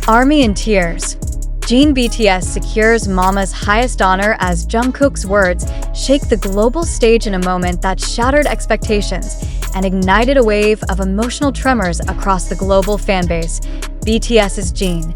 ARMY in tears. Jin BTS secures Mama's highest honor as Jungkook's words shake the global stage in a moment that shattered expectations and ignited a wave of emotional tremors across the global fanbase. BTS's Jin,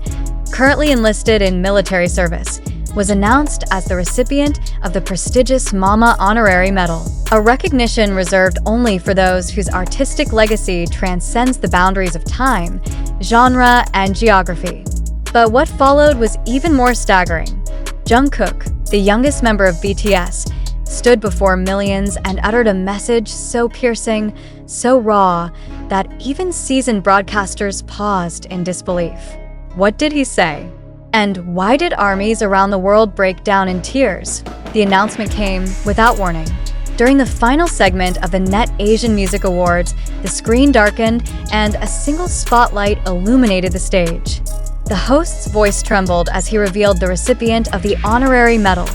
currently enlisted in military service, was announced as the recipient of the prestigious Mama Honorary Medal, a recognition reserved only for those whose artistic legacy transcends the boundaries of time, genre, and geography. But what followed was even more staggering. Jungkook, the youngest member of BTS, stood before millions and uttered a message so piercing, so raw, that even seasoned broadcasters paused in disbelief. What did he say? And why did armies around the world break down in tears? The announcement came without warning. During the final segment of the Net Asian Music Awards, the screen darkened and a single spotlight illuminated the stage. The host's voice trembled as he revealed the recipient of the honorary medal,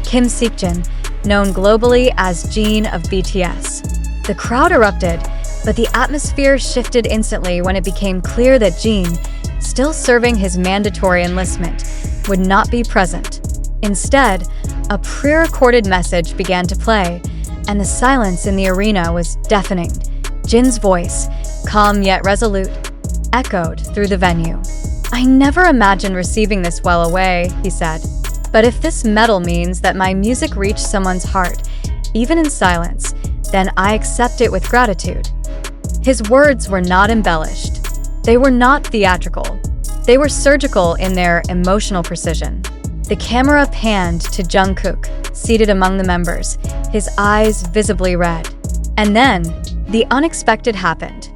Seokjin, known globally as Jin of BTS. The crowd erupted, but the atmosphere shifted instantly when it became clear that Jin, still serving his mandatory enlistment, would not be present. Instead, a pre-recorded message began to play, and the silence in the arena was deafening. Jin's voice, calm yet resolute, echoed through the venue. "I never imagined receiving this well away," he said. "But if this medal means that my music reached someone's heart, even in silence, then I accept it with gratitude." His words were not embellished. They were not theatrical. They were surgical in their emotional precision. The camera panned to Jungkook, seated among the members, his eyes visibly red. And then, the unexpected happened.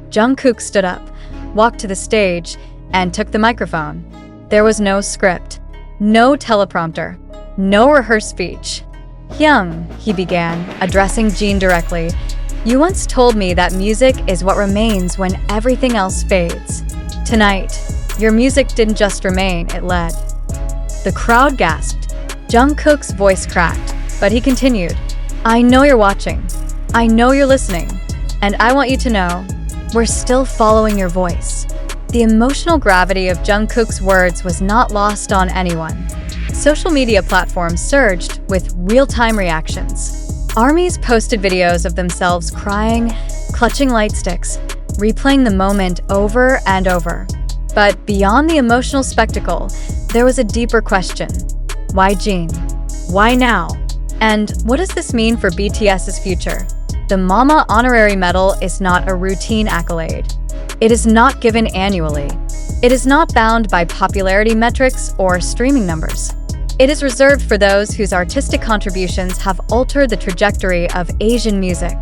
Jungkook stood up, walked to the stage, and took the microphone. There was no script, no teleprompter, no rehearsed speech. "Hyung," he began, addressing Jin directly, "you once told me that music is what remains when everything else fades. Tonight, your music didn't just remain, it led." The crowd gasped. Jungkook's voice cracked, but he continued, "I know you're watching. I know you're listening. And I want you to know, we're still following your voice." The emotional gravity of Jungkook's words was not lost on anyone. Social media platforms surged with real-time reactions. Armies posted videos of themselves crying, clutching light sticks, replaying the moment over and over. But beyond the emotional spectacle, there was a deeper question. Why Jin? Why now? And what does this mean for BTS's future? The Mama Honorary Medal is not a routine accolade. It is not given annually. It is not bound by popularity metrics or streaming numbers. It is reserved for those whose artistic contributions have altered the trajectory of Asian music.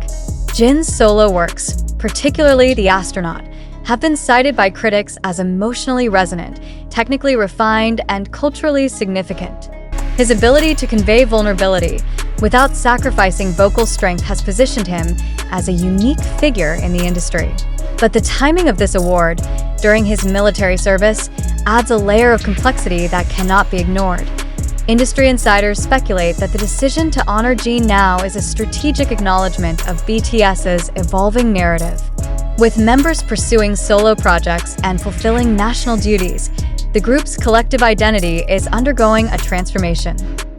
Jin's solo works, particularly The Astronaut, have been cited by critics as emotionally resonant, technically refined, and culturally significant. His ability to convey vulnerability without sacrificing vocal strength has positioned him as a unique figure in the industry. But the timing of this award, during his military service, adds a layer of complexity that cannot be ignored. Industry insiders speculate that the decision to honor Jin now is a strategic acknowledgement of BTS's evolving narrative. With members pursuing solo projects and fulfilling national duties, the group's collective identity is undergoing a transformation.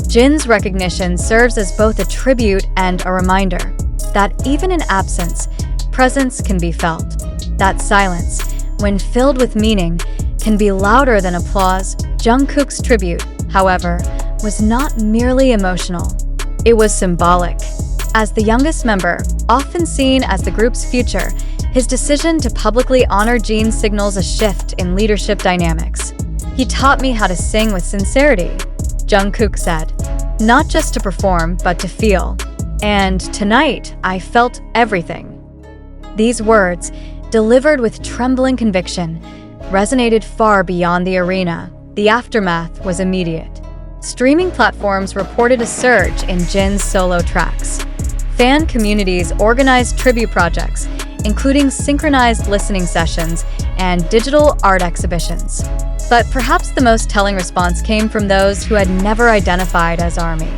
Jin's recognition serves as both a tribute and a reminder that even in absence, presence can be felt. That silence, when filled with meaning, can be louder than applause. Jungkook's tribute, however, was not merely emotional. It was symbolic. As the youngest member, often seen as the group's future, his decision to publicly honor Jin signals a shift in leadership dynamics. "He taught me how to sing with sincerity," Jungkook said. "Not just to perform, but to feel. And tonight, I felt everything." These words, delivered with trembling conviction, resonated far beyond the arena. The aftermath was immediate. Streaming platforms reported a surge in Jin's solo tracks. Fan communities organized tribute projects, including synchronized listening sessions and digital art exhibitions. But perhaps the most telling response came from those who had never identified as ARMY.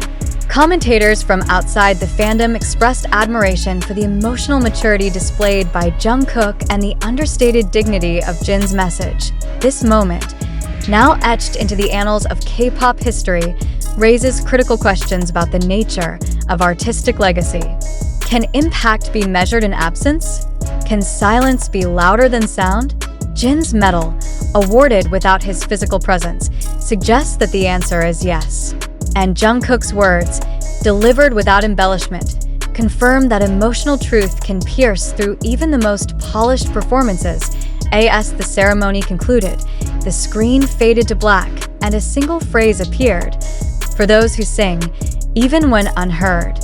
Commentators from outside the fandom expressed admiration for the emotional maturity displayed by Jungkook and the understated dignity of Jin's message. This moment, now etched into the annals of K-pop history, raises critical questions about the nature of artistic legacy. Can impact be measured in absence? Can silence be louder than sound? Jin's medal, awarded without his physical presence, suggests that the answer is yes. And Jungkook's words, delivered without embellishment, confirm that emotional truth can pierce through even the most polished performances. As the ceremony concluded, the screen faded to black and a single phrase appeared, "For those who sing, even when unheard."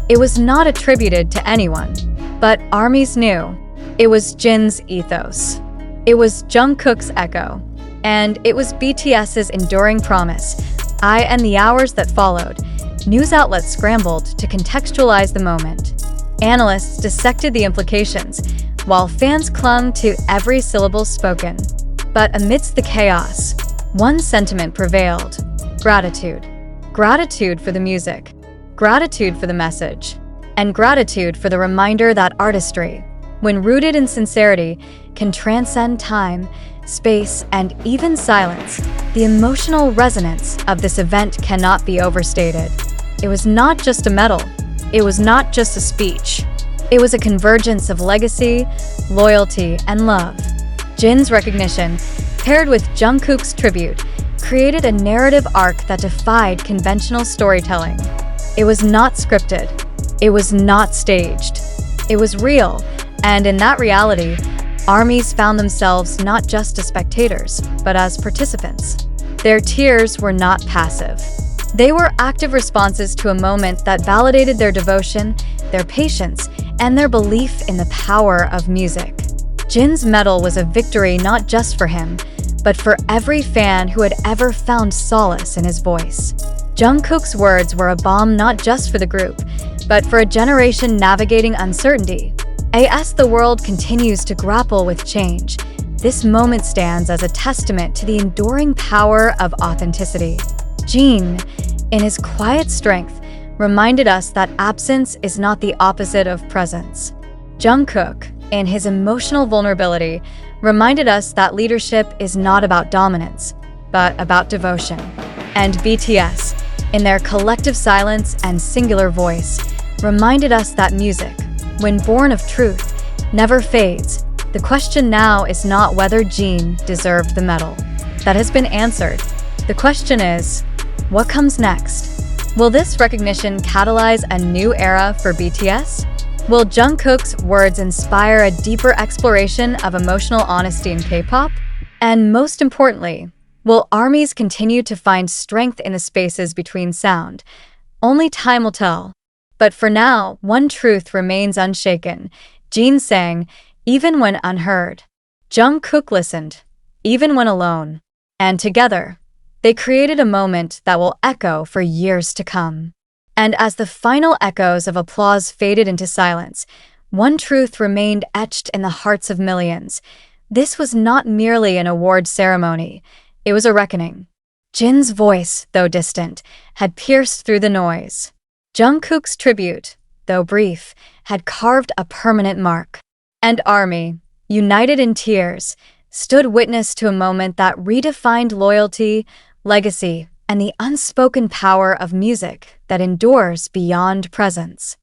It was not attributed to anyone, but ARMY's knew. It was Jin's ethos. It was Jungkook's echo. And it was BTS's enduring promise. In the hours that followed, news outlets scrambled to contextualize the moment. Analysts dissected the implications, while fans clung to every syllable spoken. But amidst the chaos, one sentiment prevailed: gratitude. Gratitude for the music, gratitude for the message, and gratitude for the reminder that artistry, when rooted in sincerity, can transcend time, space, and even silence. The emotional resonance of this event cannot be overstated. It was not just a medal. It was not just a speech. It was a convergence of legacy, loyalty, and love. Jin's recognition, paired with Jungkook's tribute, created a narrative arc that defied conventional storytelling. It was not scripted. It was not staged. It was real, and in that reality, ARMYs found themselves not just as spectators, but as participants. Their tears were not passive. They were active responses to a moment that validated their devotion, their patience, and their belief in the power of music. Jin's medal was a victory not just for him, but for every fan who had ever found solace in his voice. Jungkook's words were a balm not just for the group, but for a generation navigating uncertainty. As the world continues to grapple with change, this moment stands as a testament to the enduring power of authenticity. Jin, in his quiet strength, reminded us that absence is not the opposite of presence. Jungkook, in his emotional vulnerability, reminded us that leadership is not about dominance, but about devotion. And BTS, in their collective silence and singular voice, reminded us that music, when born of truth, never fades. The question now is not whether Jin deserved the medal. That has been answered. The question is, what comes next? Will this recognition catalyze a new era for BTS? Will Jungkook's words inspire a deeper exploration of emotional honesty in K-pop? And most importantly, will ARMYs continue to find strength in the spaces between sound? Only time will tell. But for now, one truth remains unshaken. Jin sang, even when unheard. Jungkook listened, even when alone. And together, they created a moment that will echo for years to come. And as the final echoes of applause faded into silence, one truth remained etched in the hearts of millions. This was not merely an award ceremony. It was a reckoning. Jin's voice, though distant, had pierced through the noise. Jungkook's tribute, though brief, had carved a permanent mark. And ARMY, united in tears, stood witness to a moment that redefined loyalty, legacy, and the unspoken power of music that endures beyond presence.